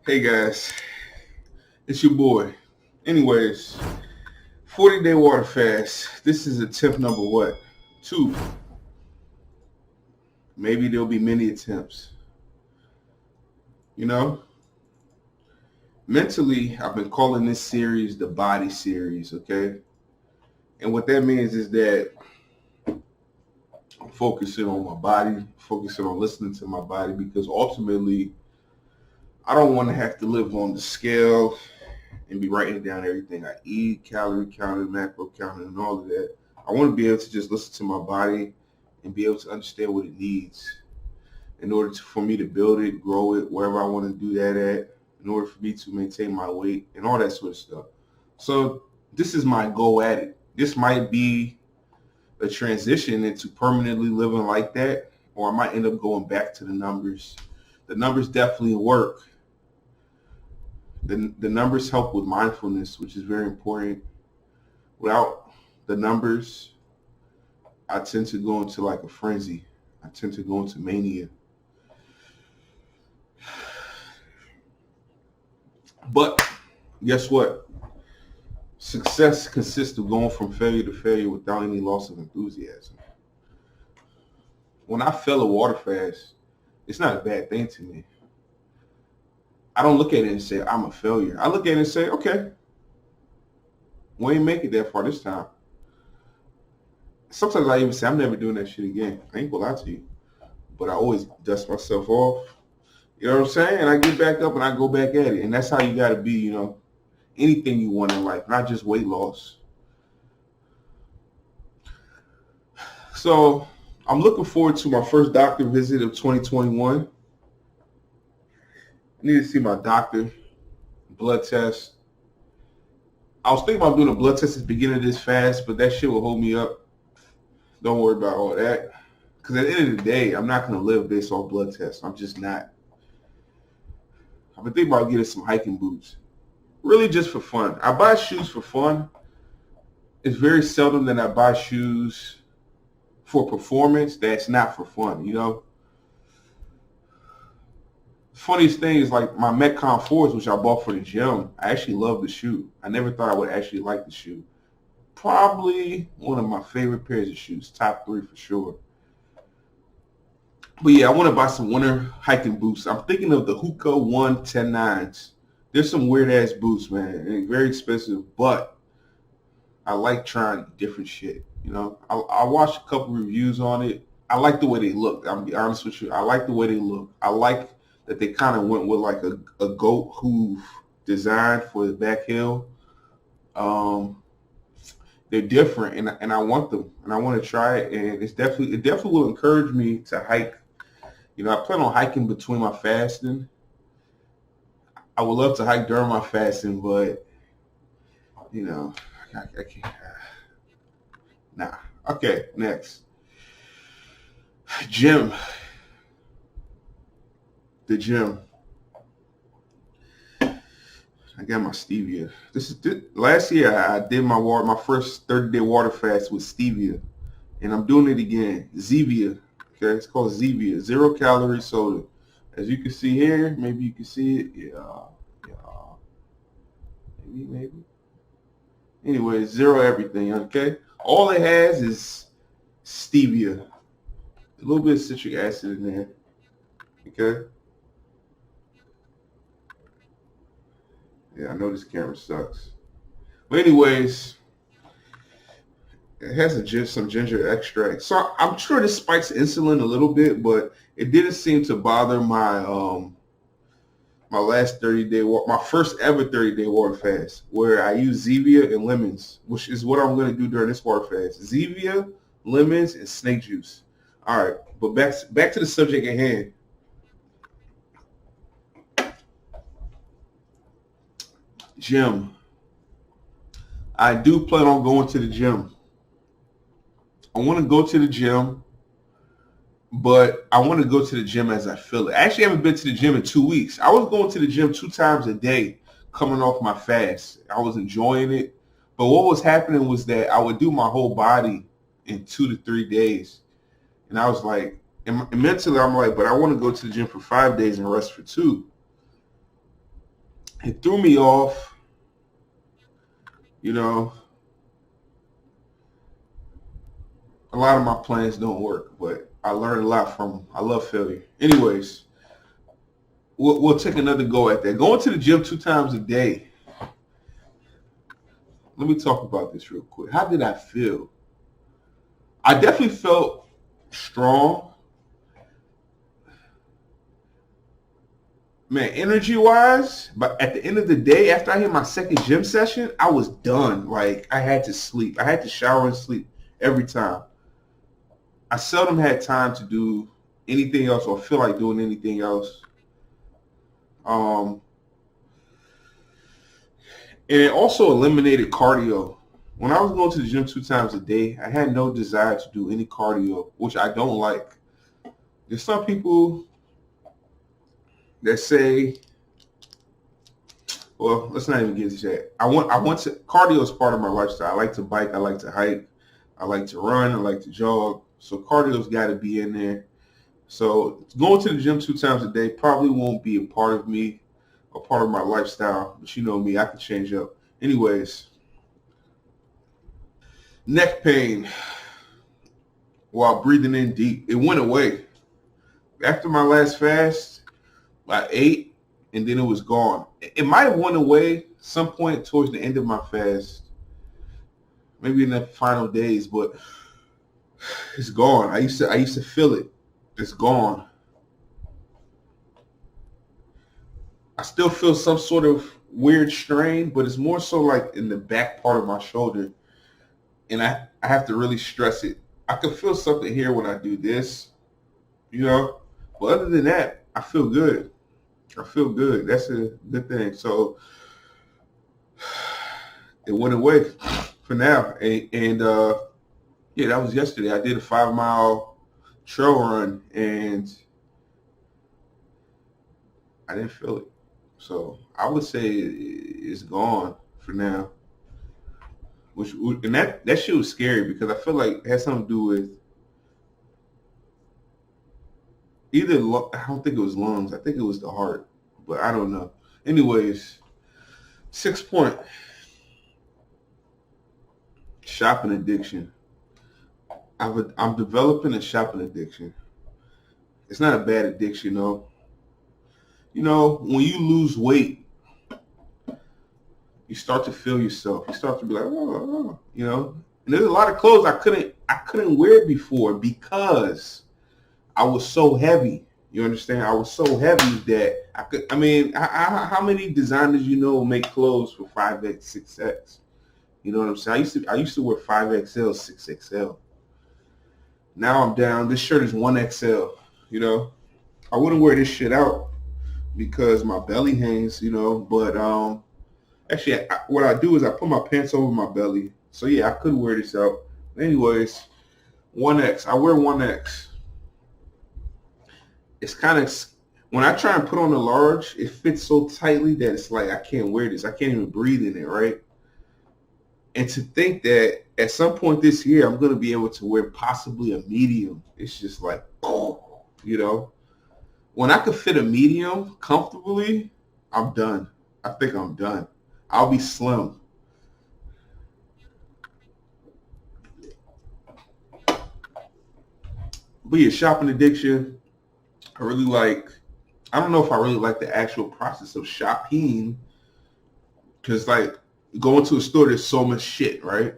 Hey guys, it's your boy. Anyways, 40-day water fast. This is attempt number what? 2. Maybe there'll be many attempts. You know, mentally, I've been calling this series the body series, okay? And what that means is that I'm focusing on my body, focusing on listening to my body because ultimately, I don't want to have to live on the scale and be writing down everything I eat, calorie counting, macro counting, and all of that. I want to be able to just listen to my body and be able to understand what it needs in order for me to build it, grow it, wherever I want to do that at, in order for me to maintain my weight and all that sort of stuff. So this is my go at it. This might be a transition into permanently living like that, or I might end up going back to the numbers. The numbers definitely work. The numbers help with mindfulness, which is very important. Without the numbers, I tend to go into like a frenzy. I tend to go into mania. But guess what? Success consists of going from failure to failure without any loss of enthusiasm. When I fail a water fast, it's not a bad thing to me. I don't look at it and say, I'm a failure. I look at it and say, okay, we ain't make it that far this time. Sometimes I even say, I'm never doing that shit again. I ain't gonna lie to you. But I always dust myself off. You know what I'm saying? And I get back up and I go back at it. And that's how you gotta be, anything you want in life, not just weight loss. So I'm looking forward to my first doctor visit of 2021. I need to see my doctor, blood test. I was thinking about doing a blood test at the beginning of this fast, but that shit will hold me up. Don't worry about all that. Because at the end of the day, I'm not going to live based on blood tests. I'm just not. I've been thinking about getting some hiking boots. Really just for fun. I buy shoes for fun. It's very seldom that I buy shoes for performance that's not for fun, Funniest thing is like my Metcon 4s, which I bought for the gym. I actually love the shoe. I never thought I would actually like the shoe. Probably one of my favorite pairs of shoes, top 3 for sure. But yeah, I want to buy some winter hiking boots. I'm thinking of the Hoka 110.9s. There's some weird ass boots, man, and very expensive, but I like trying different shit. I watched a couple reviews on it. I like the way they look. I'm gonna be honest with you. I like the way they look. I like that they kind of went with like a goat hoof design for the back heel. They're different, and I want them, and I want to try it, and it definitely will encourage me to hike. I plan on hiking between my fasting. I would love to hike during my fasting, but I can't. Nah. Okay, next. Gym. The gym. I got my stevia. Last year I did my first 30-day water fast with stevia, and I'm doing it again. Zevia. Okay, it's called Zevia. 0-calorie soda. As you can see here, maybe you can see it. Yeah. Maybe. Anyway, 0 everything. Okay. All it has is stevia. A little bit of citric acid in there. Okay. Yeah, I know this camera sucks. But anyways, it has some ginger extract. So I'm sure this spikes insulin a little bit, but it didn't seem to bother my my last 30-day, my first ever 30-day water fast, where I use Zevia and lemons, which is what I'm going to do during this water fast. Zevia, lemons, and snake juice. All right, but back to the subject at hand. Gym. I do plan on going to the gym. I want to go to the gym, but I want to go to the gym as I feel it. I actually haven't been to the gym in 2 weeks. I was going to the gym 2 times a day coming off my fast. I was enjoying it. But what was happening was that I would do my whole body in 2 to 3 days. And I was like, and mentally I'm like, but I want to go to the gym for 5 days and rest for 2. It threw me off, you know. A lot of my plans don't work, but I learned a lot from them. I love failure. Anyways, we'll take another go at that. Going to the gym 2 times a day. Let me talk about this real quick. How did I feel? I definitely felt strong. Man, energy wise, but at the end of the day, after I hit my second gym session, I was done. Like, I had to sleep. I had to shower and sleep every time. I seldom had time to do anything else or feel like doing anything else. Um, and it also eliminated cardio. When I was going to the gym 2 times a day, I had no desire to do any cardio, which I don't like. There's some people that say, well, let's not even get into that. I want to, cardio is part of my lifestyle. I like to bike, I like to hike, I like to run, I like to jog. So cardio's got to be in there. So going to the gym 2 times a day probably won't be a part of me, a part of my lifestyle. But you know me, I can change up. Anyways, neck pain while breathing in deep, it went away. After my last fast, I ate and then it was gone. It might have went away some point towards the end of my fast, maybe in the final days, but it's gone. I used to feel it. It's gone. I still feel some sort of weird strain, but it's more so like in the back part of my shoulder. And I have to really stress it. I can feel something here when I do this, you know. But other than that, I feel good. I feel good. That's a good thing. So it went away for now. And yeah, that was yesterday. I did a 5 mile trail run and I didn't feel it. So I would say it's gone for now. Which and that shit was scary because I feel like it had something to do with either I don't think it was lungs. I think it was the heart, but I don't know. Anyways, 6 point shopping addiction. I'm developing a shopping addiction. It's not a bad addiction though. You know, when you lose weight, you start to feel yourself. You start to be like, you know. And there's a lot of clothes I couldn't wear before because I was so heavy. You understand? I was so heavy that I could. I mean, how many designers you know make clothes for 5X, 6X? You know what I'm saying? I used to wear 5XL, 6XL. Now I'm down. This shirt is 1XL. You know, I wouldn't wear this shit out because my belly hangs. You know, but actually, what I do is I put my pants over my belly. So yeah, I could wear this out. Anyways, 1X. I wear 1X. It's kind of when I try and put on a large, it fits so tightly that it's like I can't wear this. I can't even breathe in it, right? And to think that at some point this year I'm going to be able to wear possibly a medium, it's just like, you know, when I could fit a medium comfortably, I'm done. I think I'm done. I'll be slim. But yeah, shopping addiction. I really like. I don't know if I really like the actual process of shopping because like going to a store, there's so much shit, right?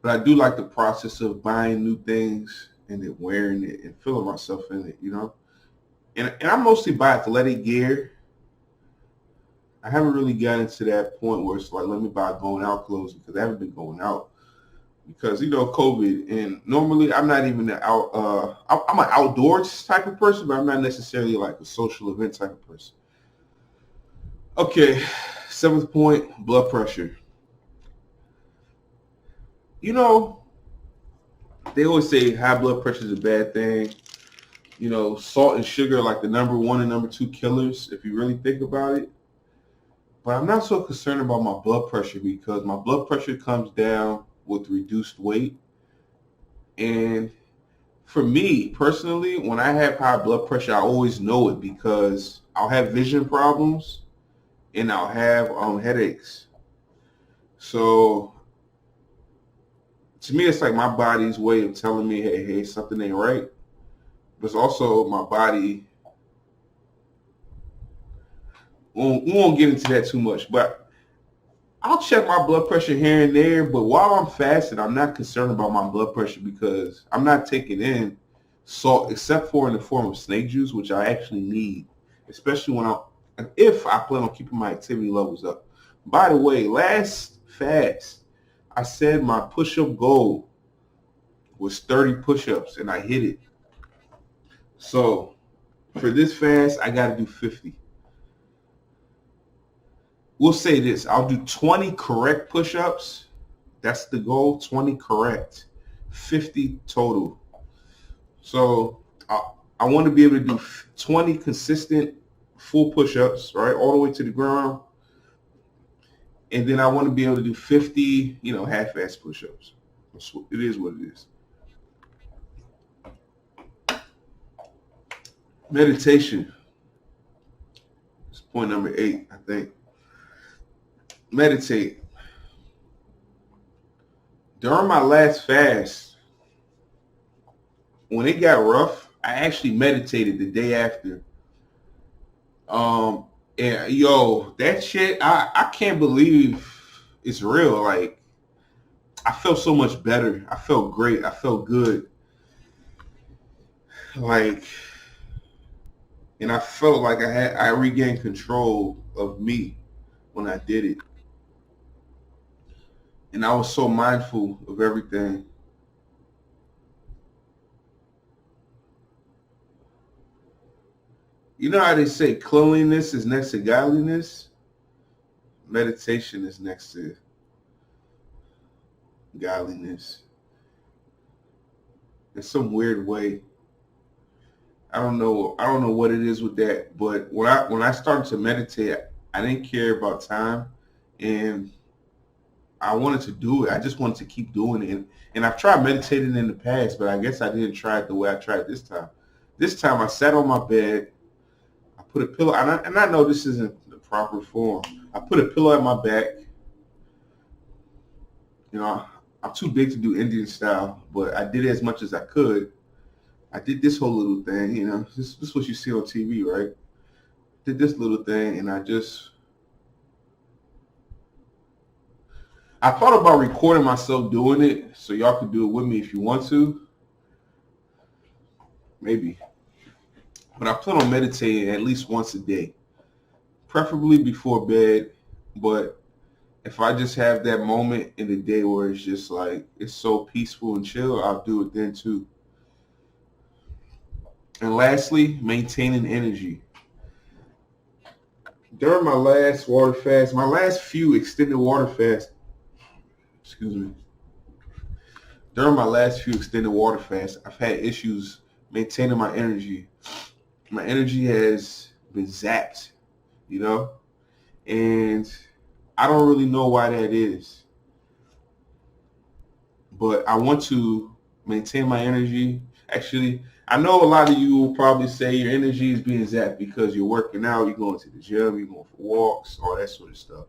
But I do like the process of buying new things and then wearing it and feeling myself in it, you know. And I mostly buy athletic gear. I haven't really gotten to that point where it's like let me buy going out clothes because I haven't been going out because you know COVID. And normally I'm not even an out. I'm an outdoors type of person, but I'm not necessarily like a social event type of person. Okay, seventh point, blood pressure. You know, they always say high blood pressure is a bad thing. You know, salt and sugar are like the number one and number two killers if you really think about it. But I'm not so concerned about my blood pressure because my blood pressure comes down with reduced weight. And for me personally, when I have high blood pressure, I always know it because I'll have vision problems and I'll have headaches. So to me, it's like my body's way of telling me, hey, something ain't right. But it's also my body. We won't get into that too much, but I'll check my blood pressure here and there. But while I'm fasting, I'm not concerned about my blood pressure because I'm not taking in salt except for in the form of snake juice, which I actually need, especially if I plan on keeping my activity levels up. By the way, last fast, I said my push-up goal was 30 push-ups, and I hit it. So for this fast, I got to do 50. We'll say this. I'll do 20 correct push-ups. That's the goal, 20 correct, 50 total. So I want to be able to do 20 consistent full push-ups, right, all the way to the ground. And then I want to be able to do 50, half-ass push-ups. It is what it is. Meditation. It's point number 8, I think. Meditate. During my last fast, when it got rough, I actually meditated the day after. And that shit, I can't believe it's real. Like, I felt so much better. I felt great. I felt good. Like, and I felt like I regained control of me when I did it. And I was so mindful of everything. You know how they say cleanliness is next to godliness? Meditation is next to godliness. In some weird way. I don't know what it is with that, but when I started to meditate, I didn't care about time, and I wanted to do it. I just wanted to keep doing it. And I've tried meditating in the past, but I guess I didn't try it the way I tried this time. This time I sat on my bed, I put a pillow, and I know this isn't the proper form. I put a pillow at my back. I'm too big to do Indian style, but I did as much as I could. I did this whole little thing, this is what you see on TV, right? Did this little thing, and I thought about recording myself doing it so y'all could do it with me if you want to. Maybe. But I plan on meditating at least once a day, preferably before bed. But if I just have that moment in the day where it's just like, it's so peaceful and chill, I'll do it then too. And lastly, maintaining energy. During my last water fast, my last few extended water fasts, during my last few extended water fasts, I've had issues maintaining my energy. My energy has been zapped, and I don't really know why that is. But I want to maintain my energy. Actually, I know a lot of you will probably say your energy is being zapped because you're working out, you're going to the gym, you're going for walks, all that sort of stuff.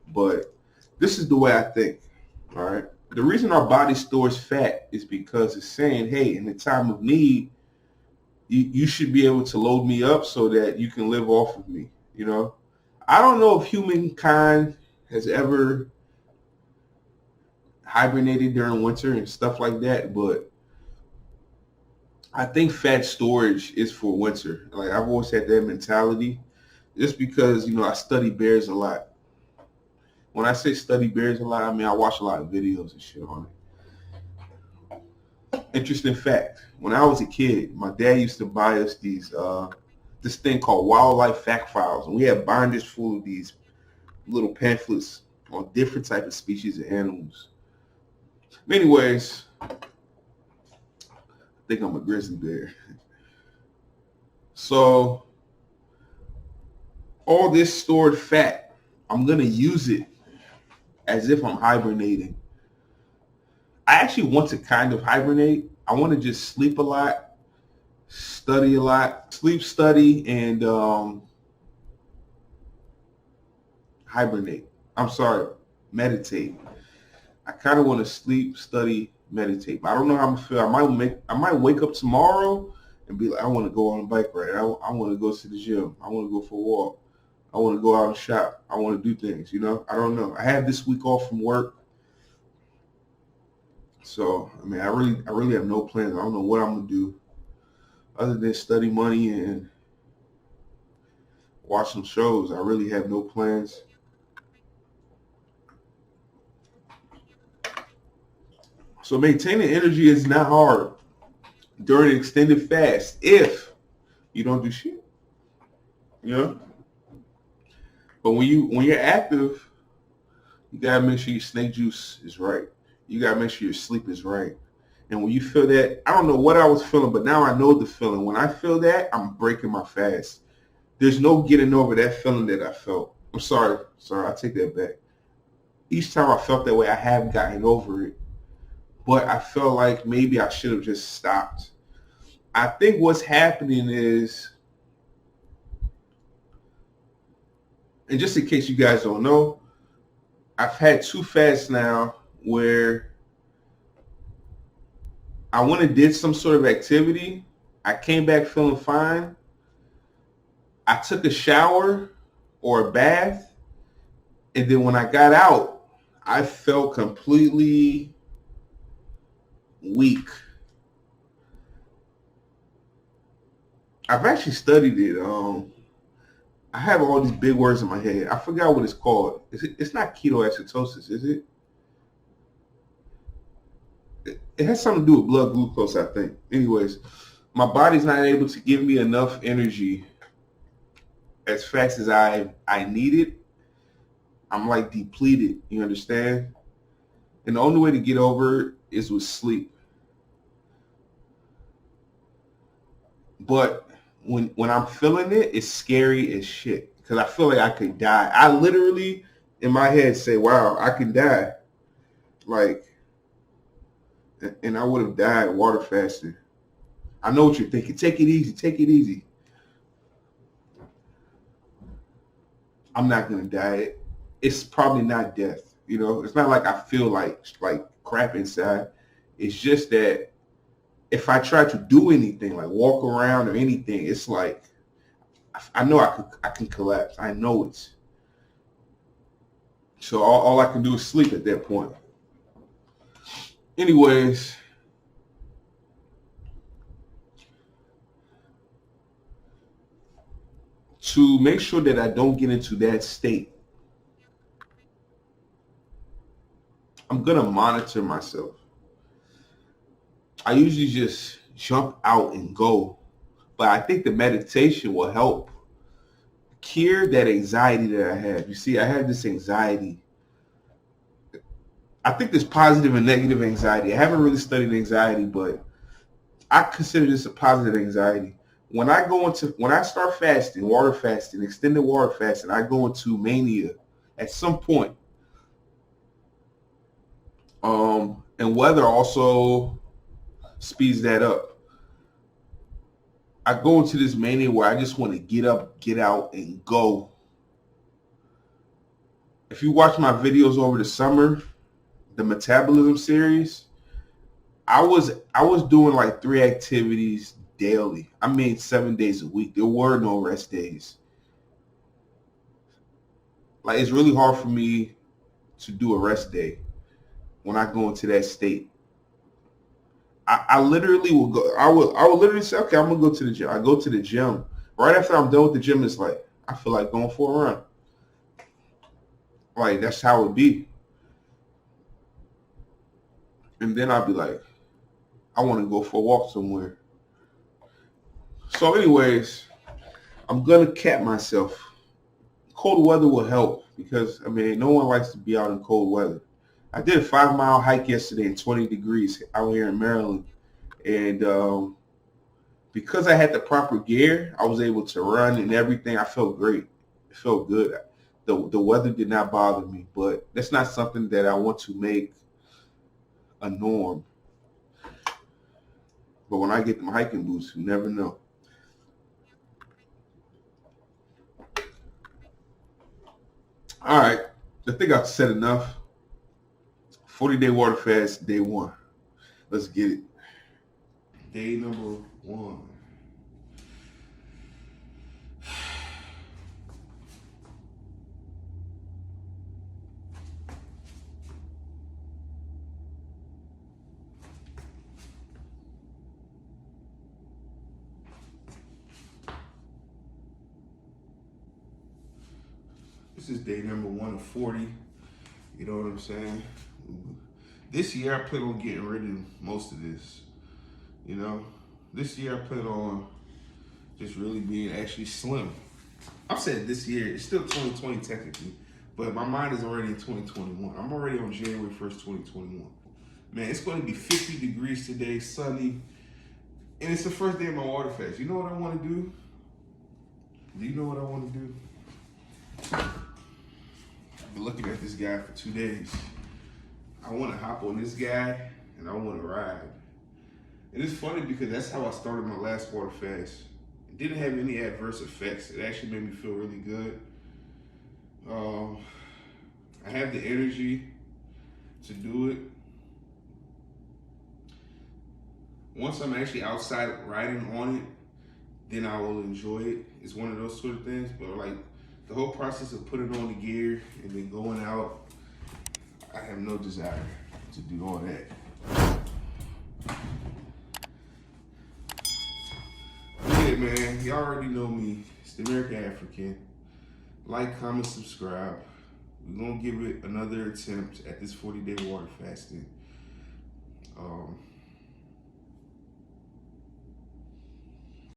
But this is the way I think, all right? The reason our body stores fat is because it's saying, hey, in the time of need, you should be able to load me up so that you can live off of me, I don't know if humankind has ever hibernated during winter and stuff like that, but I think fat storage is for winter. Like, I've always had that mentality just because, I study bears a lot. When I say study bears a lot, I mean I watch a lot of videos and shit on it. Interesting fact, when I was a kid, my dad used to buy us this thing called Wildlife Fact Files, and we had binders full of these little pamphlets on different type of species of animals. Anyways, I think I'm a grizzly bear. So all this stored fat, I'm going to use it as if I'm hibernating. I actually want to kind of hibernate. I want to just sleep a lot, study a lot, sleep, study, and hibernate. I'm sorry, meditate. I kind of want to sleep, study, meditate. But I don't know how I'm gonna feel. I might wake up tomorrow and be like, I want to go on a bike ride. I want to go to the gym. I want to go for a walk. I want to go out and shop. I want to do things. I don't know. I have this week off from work, so I mean, I really have no plans. I don't know what I'm gonna do other than study money and watch some shows. I really have no plans. So maintaining energy is not hard during an extended fast if you don't do shit. You know? But when you're active, you gotta make sure your snake juice is right. You gotta make sure your sleep is right. And when you feel that, I don't know what I was feeling, but now I know the feeling. When I feel that, I'm breaking my fast. There's no getting over that feeling that I felt. I'm sorry, I take that back. Each time I felt that way, I have gotten over it. But I felt like maybe I should have just stopped. I think what's happening is, and just in case you guys don't know, I've had 2 fasts now where I went and did some sort of activity. I came back feeling fine. I took a shower or a bath, and then when I got out, I felt completely weak. I've actually studied it. I have all these big words in my head. I forgot what it's called. It's not ketoacidosis, is it? It has something to do with blood glucose, I think. Anyways, my body's not able to give me enough energy as fast as I need it. I'm like depleted, you understand? And the only way to get over it is with sleep. But when I'm feeling it, it's scary as shit because I feel like I could die. I literally, in my head, say, wow, I can die. Like, and I would have died water fasting. I know what you're thinking. Take it easy. Take it easy. I'm not going to die. It's probably not death. It's not like I feel like crap inside. It's just that if I try to do anything, like walk around or anything, it's like I know I can collapse. I know it. So all I can do is sleep at that point. Anyways, to make sure that I don't get into that state, I'm going to monitor myself. I usually just jump out and go. But I think the meditation will help cure that anxiety that I have. You see, I have this anxiety. I think there's positive and negative anxiety. I haven't really studied anxiety, but I consider this a positive anxiety. When I start fasting, water fasting, extended water fasting, I go into mania at some point. And weather also speeds that up. I go into this mania where I just want to get up, get out, and go. If you watch my videos over the summer, the metabolism series, I was doing like 3 activities daily. I mean 7 days a week. There were no rest days. Like it's really hard for me to do a rest day when I go into that state. I literally will go. I will literally say, okay, I'm gonna go to the gym. I go to the gym. Right after I'm done with the gym, it's like I feel like going for a run. Like that's how it be. And then I'll be like, I want to go for a walk somewhere. So anyways, I'm gonna cap myself. Cold weather will help because no one likes to be out in cold weather. I did a 5-mile hike yesterday in 20 degrees out here in Maryland, and because I had the proper gear, I was able to run and everything. I felt great. It felt good. The weather did not bother me, but that's not something that I want to make a norm. But when I get them hiking boots, you never know. All right, I think I've said enough. 40-day water fast, day 1. Let's get it. Day number 1. This is day number 1 of 40. You know what I'm saying? This year I plan on getting rid of most of this. You know, this year I plan on just really being actually slim. I'm saying this year, it's still 2020 technically, but my mind is already in 2021. I'm already on January 1st, 2021. Man, it's going to be 50 degrees today, sunny, and it's the first day of my water fast. You know what I want to do? Do you know what I want to do? I've been looking at this guy for 2 days. I want to hop on this guy, and I want to ride. And it's funny because that's how I started my last water fast. It didn't have any adverse effects. It actually made me feel really good. I have the energy to do it. Once I'm actually outside riding on it, then I will enjoy it. It's one of those sort of things. But like the whole process of putting on the gear and then going out, I have no desire to do all that. Yeah, man, y'all already know me. It's the American African. Like, comment, subscribe. We're gonna give it another attempt at this 40-day water fasting.